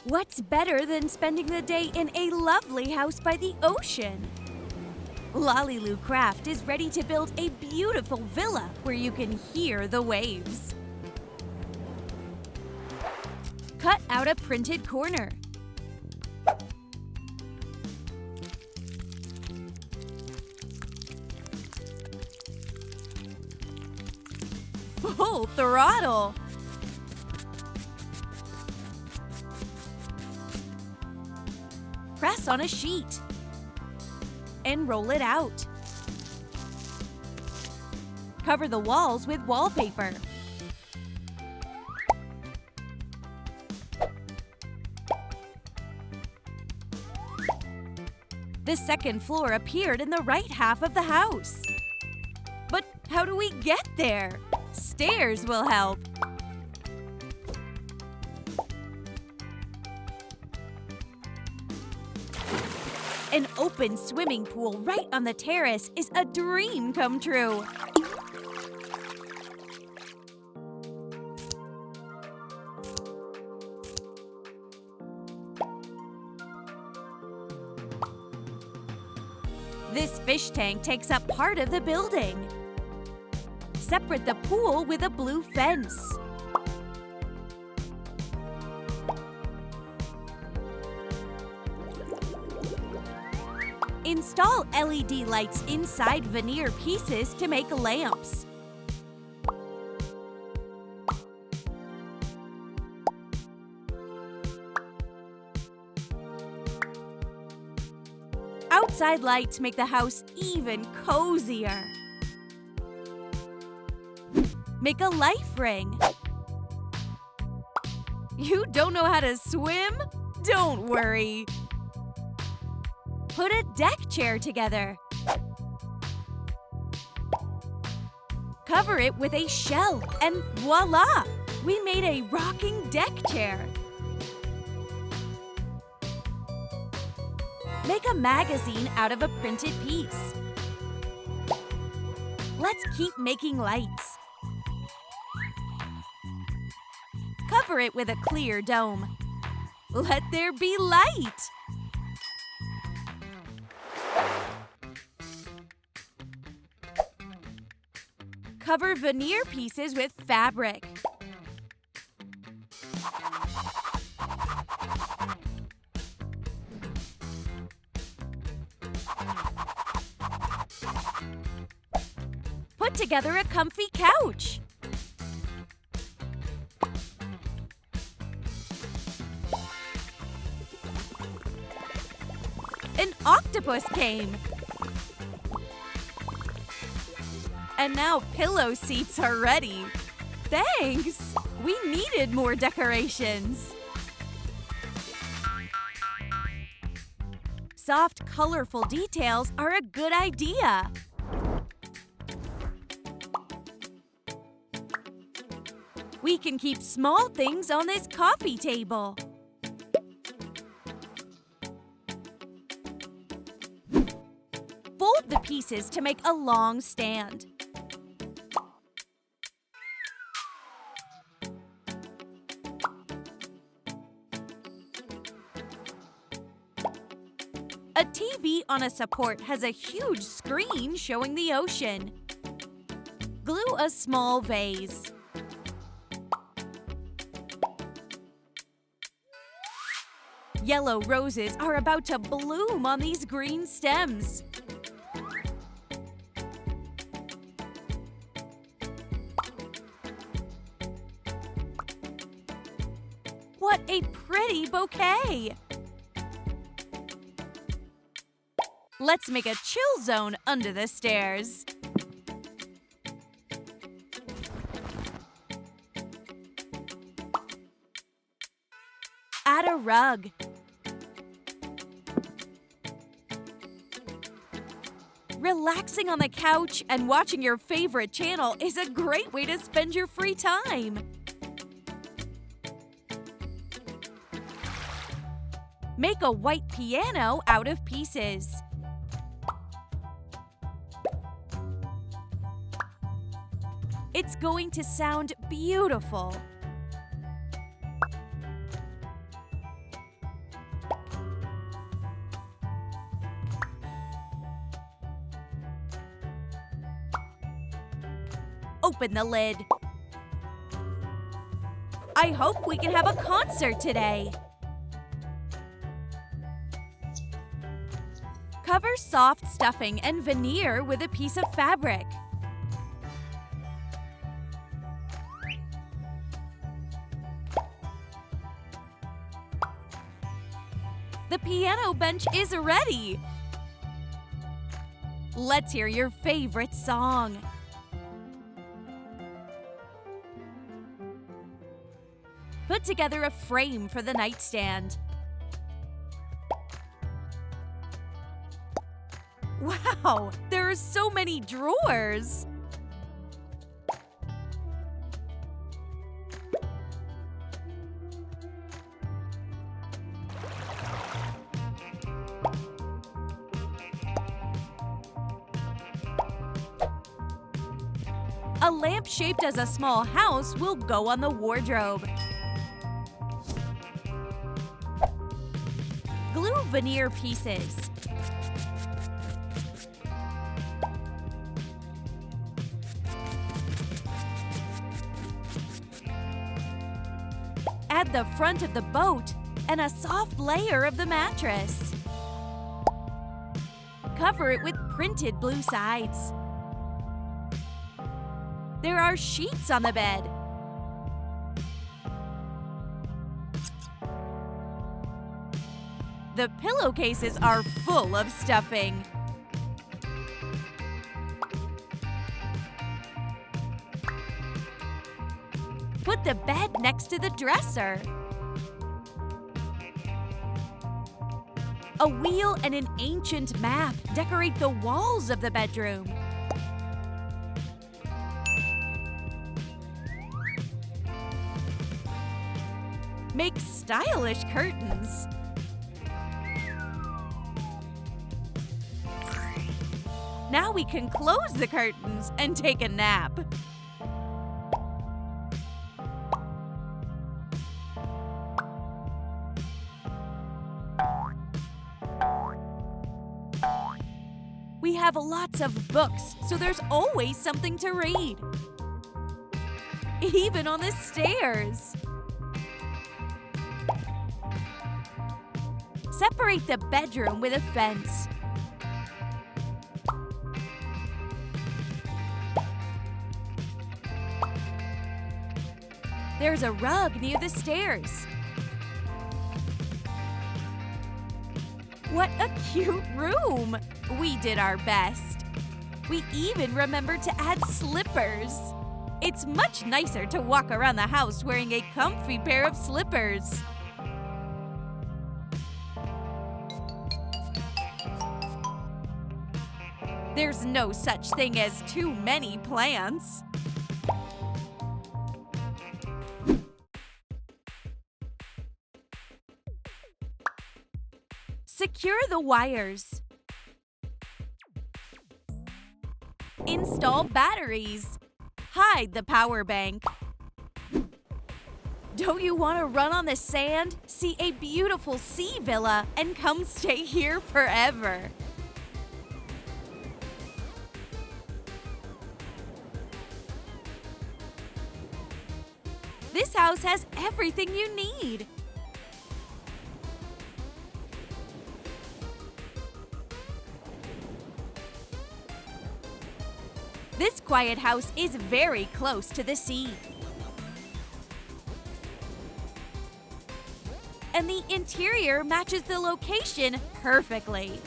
What's better than spending the day in a lovely house by the ocean? LaLiLu Craft is ready to build a beautiful villa where you can hear the waves. Cut out a printed corner. Full throttle! Press on a sheet and roll it out. Cover the walls with wallpaper. The second floor appeared in the right half of the house. But how do we get there? Stairs will help. An open swimming pool right on the terrace is a dream come true. This fish tank takes up part of the building. Separate the pool with a blue fence. Install LED lights inside veneer pieces to make lamps. Outside lights make the house even cozier. Make a life ring. You don't know how to swim? Don't worry. Put a deck chair together. Cover it with a shell, and voila! We made a rocking deck chair. Make a magazine out of a printed piece. Let's keep making lights. Cover it with a clear dome. Let there be light! Cover veneer pieces with fabric. Put together a comfy couch. An octopus came. And now pillow seats are ready. Thanks! We needed more decorations. Soft, colorful details are a good idea. We can keep small things on this coffee table. Fold the pieces to make a long stand. A TV on a support has a huge screen showing the ocean. Glue a small vase. Yellow roses are about to bloom on these green stems. What a pretty bouquet! Let's make a chill zone under the stairs. Add a rug. Relaxing on the couch and watching your favorite channel is a great way to spend your free time. Make a white piano out of pieces. It's going to sound beautiful. open the lid. I hope we can have a concert today. Cover soft stuffing and veneer with a piece of fabric. The piano bench is ready. Let's hear your favorite song. Put together a frame for the nightstand. Wow, there are so many drawers! A lamp shaped as a small house will go on the wardrobe. Glue veneer pieces. Add the front of the boat and a soft layer of the mattress. Cover it with printed blue sides. There are sheets on the bed. The pillowcases are full of stuffing. Put the bed next to the dresser. A wheel and an ancient map decorate the walls of the bedroom. Make stylish curtains. Now we can close the curtains and take a nap. We have lots of books, so there's always something to read. Even on the stairs. Separate the bedroom with a fence. There's a rug near the stairs. What a cute room! We did our best. We even remembered to add slippers. It's much nicer to walk around the house wearing a comfy pair of slippers. There's no such thing as too many plants. Secure the wires. Install batteries. Hide the power bank. Don't you want to run on the sand, see a beautiful sea villa, and come stay here forever? This house has everything you need. This quiet house is very close to the sea. And the interior matches the location perfectly.